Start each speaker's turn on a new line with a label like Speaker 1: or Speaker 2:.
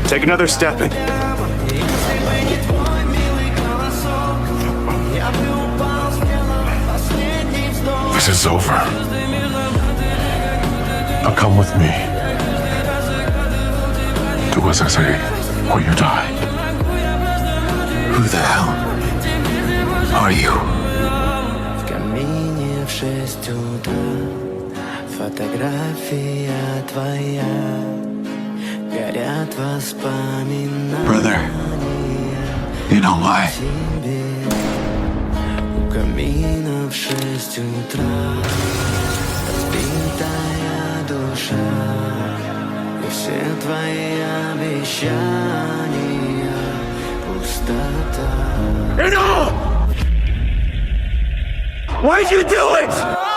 Speaker 1: Take another step and...
Speaker 2: This is over. Now come with me. Do as I say, or you die.
Speaker 1: Who the hell are you?
Speaker 3: В камине в 6 утра фотография твоя. Горят воспоминания.
Speaker 1: Brother, you know why?
Speaker 3: У камина в 6 утра разбитая душа. И все твои обещания пустота.
Speaker 1: Enough! Why'd you do it?